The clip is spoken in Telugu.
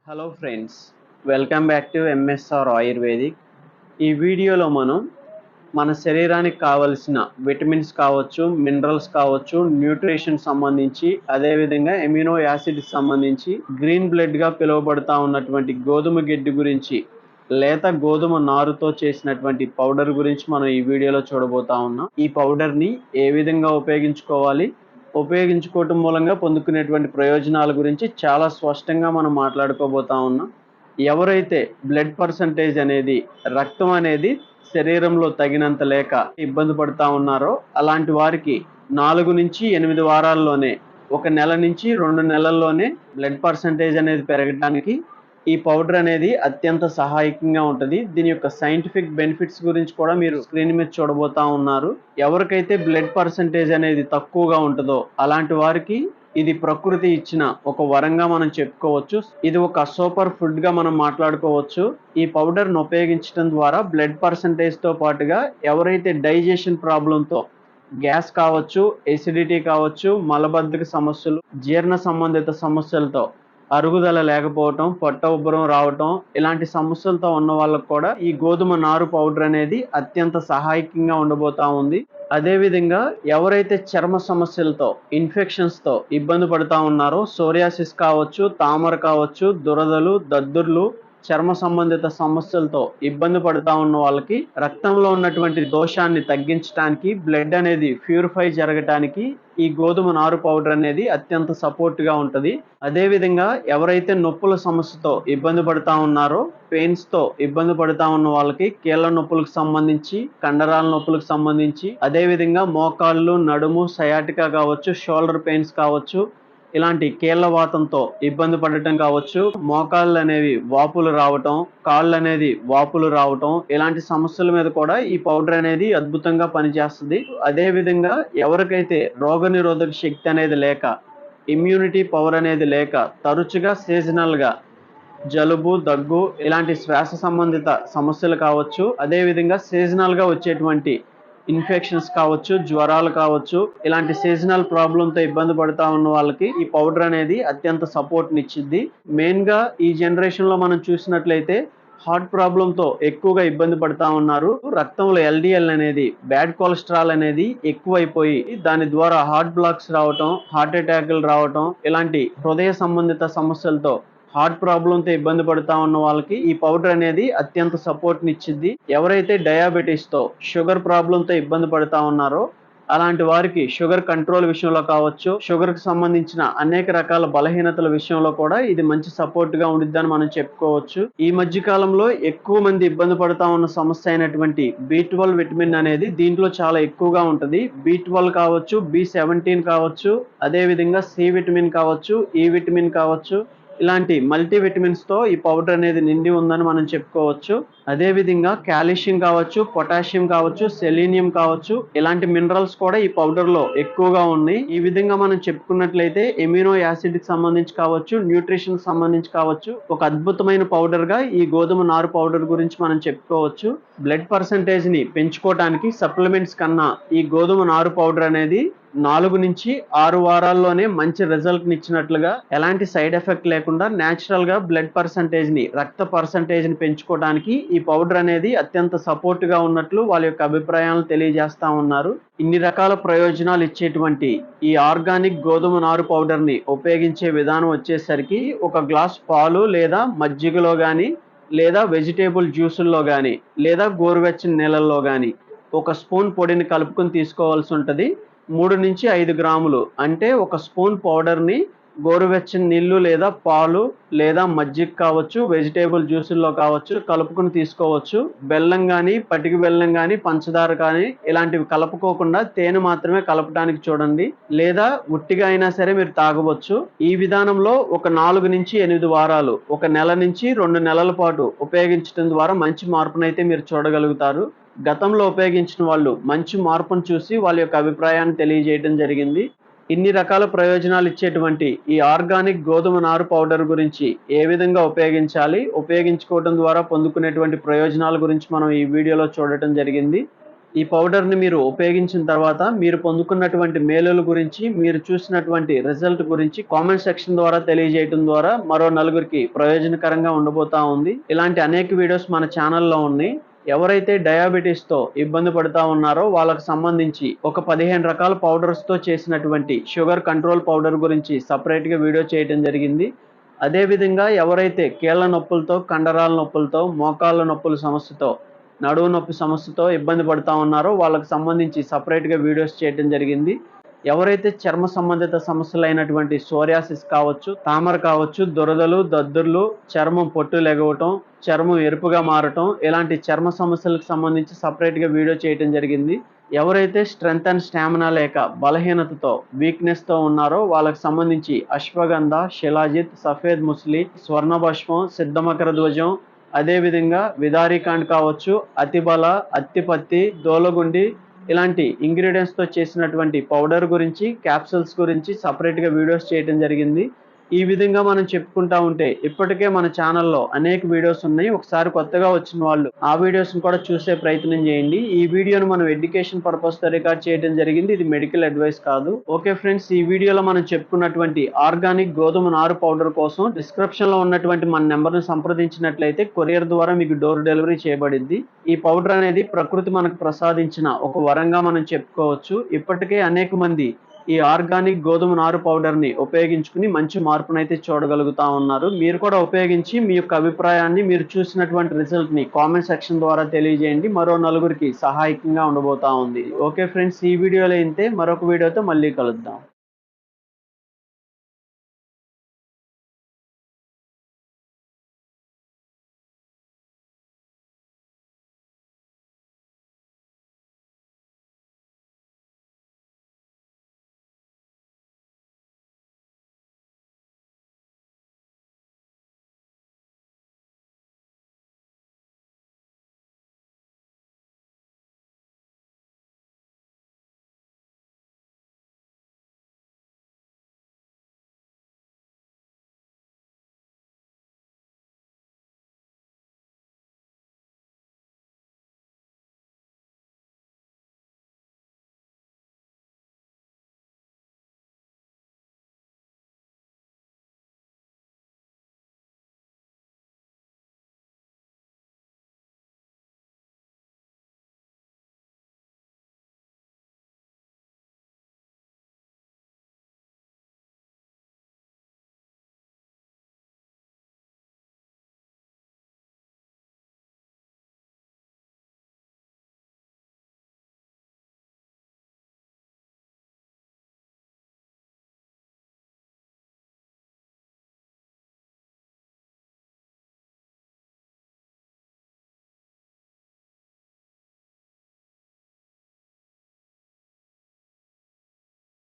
Hello friends, welcome back to MSR ayurvedic. ఈ వీడియోలో మనం మన శరీరానికి కావలసిన విటమిన్స్ కావచ్చు, మినరల్స్ కావచ్చు, న్యూట్రిషన్ సంబంధించి, అదేవిధంగా ఎమినో యాసిడ్ సంబంధించి గ్రీన్ బ్లడ్గా పిలువబడుతూ ఉన్నటువంటి గోధుమ గిడ్డి గురించి, లేత గోధుమ నారుతో చేసినటువంటి పౌడర్ గురించి మనం ఈ వీడియోలో చూడబోతా ఉన్నాం. ఈ పౌడర్ని ఏ విధంగా ఉపయోగించుకోవటం మూలంగా పొందుకునేటువంటి ప్రయోజనాల గురించి చాలా స్పష్టంగా మనం మాట్లాడుకోబోతా ఉన్నాం. ఎవరైతే బ్లడ్ పర్సంటేజ్ అనేది, రక్తం అనేది శరీరంలో తగినంత లేక ఇబ్బంది పడుతూ ఉన్నారో అలాంటి వారికి 4 నుంచి 8 వారాల్లోనే, 1 నెల నుంచి 2 నెలల్లోనే బ్లడ్ పర్సంటేజ్ అనేది పెరగడానికి ఈ పౌడర్ అనేది అత్యంత సహాయకంగా ఉంటుంది. దీని యొక్క సైంటిఫిక్ బెనిఫిట్స్ గురించి కూడా మీరు స్క్రీన్ మీద చూడబోతా ఉన్నారు. ఎవరికైతే బ్లడ్ పర్సంటేజ్ అనేది తక్కువగా ఉంటుందో అలాంటి వారికి ఇది ప్రకృతి ఇచ్చిన ఒక వరంగా మనం చెప్పుకోవచ్చు. ఇది ఒక సూపర్ ఫుడ్ గా మనం మాట్లాడుకోవచ్చు. ఈ పౌడర్ ను ఉపయోగించడం ద్వారా బ్లడ్ పర్సంటేజ్ తో పాటుగా ఎవరైతే డైజెషన్ ప్రాబ్లంతో, గ్యాస్ కావచ్చు, ఎసిడిటీ కావచ్చు, మలబద్ధక సమస్యలు, జీర్ణ సంబంధిత సమస్యలతో, అరుగుదల లేకపోవటం, పొట్ట ఉబ్బరం రావటం, ఇలాంటి సమస్యలతో ఉన్న వాళ్ళకు కూడా ఈ గోధుమ నారు పౌడర్ అనేది అత్యంత సహాయకంగా ఉండబోతా ఉంది. అదేవిధంగా ఎవరైతే చర్మ సమస్యలతో, ఇన్ఫెక్షన్స్తో ఇబ్బంది పడుతూ ఉన్నారో, సోరియాసిస్ కావచ్చు, తామర కావచ్చు, దురదలు, దద్దుర్లు, చర్మ సంబంధిత సమస్యలతో ఇబ్బంది పడుతూ ఉన్న వాళ్ళకి రక్తంలో ఉన్నటువంటి దోషాన్ని తగ్గించడానికి, బ్లడ్ అనేది ప్యూరిఫై జరగటానికి ఈ గోధుమ నారు పౌడర్ అనేది అత్యంత సపోర్ట్గా ఉంటుంది. అదేవిధంగా ఎవరైతే నొప్పుల సమస్యతో ఇబ్బంది పడుతూ ఉన్నారో, పెయిన్స్తో ఇబ్బంది పడుతూ ఉన్న వాళ్ళకి కీళ్ళ నొప్పులకు సంబంధించి, కండరాల నొప్పులకు సంబంధించి, అదేవిధంగా మోకాళ్ళు, నడుము, సయాటికా కావచ్చు, షోల్డర్ పెయిన్స్ కావచ్చు, ఇలాంటి కీళ్ళ వాతంతో ఇబ్బంది పడటం కావచ్చు, మోకాళ్ళు అనేవి వాపులు రావటం, కాళ్ళు అనేది వాపులు రావటం, ఇలాంటి సమస్యల మీద కూడా ఈ పౌడర్ అనేది అద్భుతంగా పనిచేస్తుంది. అదేవిధంగా ఎవరికైతే రోగనిరోధక శక్తి అనేది లేక, ఇమ్యూనిటీ పవర్ అనేది లేక, తరచుగా సీజనల్గా జలుబు, దగ్గు, ఇలాంటి శ్వాస సంబంధిత సమస్యలు కావచ్చు, అదేవిధంగా సీజనల్గా వచ్చేటువంటి ఇన్ఫెక్షన్స్ కావచ్చు, జ్వరాలు కావచ్చు, ఇలాంటి సీజనల్ ప్రాబ్లంతో ఇబ్బంది పడుతూ ఉన్న వాళ్ళకి ఈ పౌడర్ అనేది అత్యంత సపోర్ట్ని ఇచ్చింది. మెయిన్గా ఈ జనరేషన్లో మనం చూసినట్లయితే హార్ట్ ప్రాబ్లంతో ఎక్కువగా ఇబ్బంది పడుతూ ఉన్నారు. రక్తంలో ఎల్డిఎల్ అనేది, బ్యాడ్ కొలెస్ట్రాల్ అనేది ఎక్కువైపోయి దాని ద్వారా హార్ట్ బ్లాక్స్ రావటం, హార్ట్ అటాక్లు రావటం, ఇలాంటి హృదయ సంబంధిత సమస్యలతో, హార్ట్ ప్రాబ్లంతో ఇబ్బంది పడుతూ ఉన్న వాళ్ళకి ఈ పౌడర్ అనేది అత్యంత సపోర్ట్ని ఇచ్చింది. ఎవరైతే డయాబెటీస్తో, షుగర్ ప్రాబ్లంతో ఇబ్బంది పడుతూ ఉన్నారో అలాంటి వారికి షుగర్ కంట్రోల్ విషయంలో కావచ్చు, షుగర్కి సంబంధించిన అనేక రకాల బలహీనతల విషయంలో కూడా ఇది మంచి సపోర్ట్గా ఉండిద్దని మనం చెప్పుకోవచ్చు. ఈ మధ్య కాలంలో ఎక్కువ మంది ఇబ్బంది పడుతూ ఉన్న సమస్య అయినటువంటి B12 విటమిన్ అనేది దీంట్లో చాలా ఎక్కువగా ఉంటుంది. B12 కావచ్చు, B17 కావచ్చు, అదేవిధంగా C విటమిన్ కావచ్చు, E విటమిన్ కావచ్చు, ఇలాంటి మల్టీ విటమిన్స్తో ఈ పౌడర్ అనేది నిండి ఉందని మనం చెప్పుకోవచ్చు. అదేవిధంగా కాల్షియం కావచ్చు, పొటాషియం కావచ్చు, సెలీనియం కావచ్చు, ఇలాంటి మినరల్స్ కూడా ఈ పౌడర్లో ఎక్కువగా ఉన్నాయి. ఈ విధంగా మనం చెప్పుకున్నట్లయితే ఎమినో యాసిడ్కి సంబంధించి కావచ్చు, న్యూట్రిషన్ సంబంధించి కావచ్చు, ఒక అద్భుతమైన పౌడర్గా ఈ గోధుమ నారు పౌడర్ గురించి మనం చెప్పుకోవచ్చు. బ్లడ్ పర్సంటేజ్ని పెంచుకోవడానికి సప్లిమెంట్స్ కన్నా ఈ గోధుమ నారు పౌడర్ అనేది 4 నుంచి 6 వారాల్లోనే మంచి రిజల్ట్ని ఇచ్చినట్లుగా, ఎలాంటి సైడ్ ఎఫెక్ట్ లేకుండా న్యాచురల్గా బ్లడ్ పర్సంటేజ్ని, రక్త పర్సంటేజ్ని పెంచుకోవడానికి ఈ పౌడర్ అనేది అత్యంత సపోర్ట్గా ఉన్నట్లు వాళ్ళ యొక్క అభిప్రాయాలను తెలియజేస్తూ ఉన్నారు. ఇన్ని రకాల ప్రయోజనాలు ఇచ్చేటువంటి ఈ ఆర్గానిక్ గోధుమ నారు పౌడర్ని ఉపయోగించే విధానం వచ్చేసరికి, ఒక గ్లాస్ పాలు లేదా మజ్జిగలో కానీ, లేదా వెజిటేబుల్ జ్యూసుల్లో కానీ, లేదా గోరువెచ్చని నీళ్ళల్లో కానీ 1 స్పూన్ పొడిని కలుపుకొని తీసుకోవాల్సి ఉంటుంది. 3 నుంచి 5 గ్రాములు అంటే 1 స్పూన్ పౌడర్ని గోరువెచ్చని నీళ్లు లేదా పాలు లేదా మజ్జిగ కావచ్చు, వెజిటేబుల్ జ్యూసుల్లో కావచ్చు కలుపుకొని తీసుకోవచ్చు. బెల్లం కానీ, పటిక బెల్లం కానీ, పంచదార కానీ ఇలాంటివి కలుపుకోకుండా తేనె మాత్రమే కలపడానికి చూడండి, లేదా ఉట్టిగా అయినా సరే మీరు తాగవచ్చు. ఈ విధానంలో ఒక 4 నుంచి 8 వారాలు, 1 నెల నుంచి 2 నెలల పాటు ఉపయోగించడం ద్వారా మంచి మార్పునైతే మీరు చూడగలుగుతారు. గతంలో ఉపయోగించిన వాళ్ళు మంచి మార్పును చూసి వాళ్ళ యొక్క అభిప్రాయాన్ని తెలియజేయడం జరిగింది. ఇన్ని రకాల ప్రయోజనాలు ఇచ్చేటువంటి ఈ ఆర్గానిక్ గోధుమ నారు పౌడర్ గురించి ఏ విధంగా ఉపయోగించాలి, ఉపయోగించుకోవడం ద్వారా పొందుకునేటువంటి ప్రయోజనాల గురించి మనం ఈ వీడియోలో చూడటం జరిగింది. ఈ పౌడర్ని మీరు ఉపయోగించిన తర్వాత మీరు పొందుకున్నటువంటి మేలుల గురించి, మీరు చూసినటువంటి రిజల్ట్ గురించి కామెంట్ సెక్షన్ ద్వారా తెలియజేయడం ద్వారా మరో నలుగురికి ప్రయోజనకరంగా ఉండబోతా ఉంది. ఇలాంటి అనేక వీడియోస్ మన ఛానల్లో ఉన్నాయి. ఎవరైతే డయాబెటీస్తో ఇబ్బంది పడుతూ ఉన్నారో వాళ్ళకు సంబంధించి ఒక 15 రకాల పౌడర్స్తో చేసినటువంటి షుగర్ కంట్రోల్ పౌడర్ గురించి సపరేట్గా వీడియో చేయడం జరిగింది. అదేవిధంగా ఎవరైతే కీళ్ళ నొప్పులతో, కండరాల నొప్పులతో, మోకాళ్ళ నొప్పుల సమస్యతో, నడువు నొప్పి సమస్యతో ఇబ్బంది పడుతూ ఉన్నారో వాళ్ళకి సంబంధించి సపరేట్గా వీడియోస్ చేయడం జరిగింది. ఎవరైతే చర్మ సంబంధిత సమస్యలైనటువంటి సోరియాసిస్ కావచ్చు, తామర కావచ్చు, దురదలు, దద్దుర్లు, చర్మం పొట్టు లెగవటం, చర్మం ఎరుపుగా మారటం, ఇలాంటి చర్మ సమస్యలకు సంబంధించి సపరేట్గా వీడియో చేయడం జరిగింది. ఎవరైతే స్ట్రెంగ్త్ అండ్ స్టామినా లేక బలహీనతతో, వీక్నెస్తో ఉన్నారో వాళ్ళకి సంబంధించి అశ్వగంధ, శిలాజిత్, సఫేద్ ముస్లి, స్వర్ణభస్మం, సిద్ధమకర ధ్వజం, అదేవిధంగా విదారీకాండ్ కావచ్చు, అతిబల, అత్తిపత్తి, దోలగుండి ఇలాంటి ఇంగ్రీడియంట్స్తో చేసినటువంటి పౌడర్ గురించి, క్యాప్సూల్స్ గురించి సపరేట్గా వీడియోస్ చేయడం జరిగింది. ఈ విధంగా మనం చెప్పుకుంటా ఉంటే ఇప్పటికే మన ఛానల్లో అనేక వీడియోస్ ఉన్నాయి. ఒకసారి కొత్తగా వచ్చిన వాళ్ళు ఆ వీడియోస్ని కూడా చూసే ప్రయత్నం చేయండి. ఈ వీడియోను మనం ఎడ్యుకేషన్ పర్పస్తో రికార్డ్ చేయడం జరిగింది. ఇది మెడికల్ అడ్వైస్ కాదు. ఓకే ఫ్రెండ్స్, ఈ వీడియోలో మనం చెప్పుకున్నటువంటి ఆర్గానిక్ గోధుమ నారు పౌడర్ కోసం డిస్క్రిప్షన్లో ఉన్నటువంటి మన నెంబర్ని సంప్రదించినట్లయితే కొరియర్ ద్వారా మీకు డోర్ డెలివరీ చేయబడింది. ఈ పౌడర్ అనేది ప్రకృతి మనకు ప్రసాదించిన ఒక వరంగా మనం చెప్పుకోవచ్చు. ఇప్పటికే అనేక మంది ఈ ఆర్గానిక్ గోధుమ నారు పౌడర్ని ఉపయోగించుకుని మంచి మార్పునైతే చూడగలుగుతా ఉన్నారు. మీరు కూడా ఉపయోగించి మీ యొక్క అభిప్రాయాన్ని, మీరు చూసినటువంటి రిజల్ట్ని కామెంట్ సెక్షన్ ద్వారా తెలియజేయండి. మరో నలుగురికి సహాయకంగా ఉండబోతా ఉంది. ఓకే ఫ్రెండ్స్, ఈ వీడియోలో ఇంతే. మరొక వీడియోతో మళ్ళీ కలుద్దాం.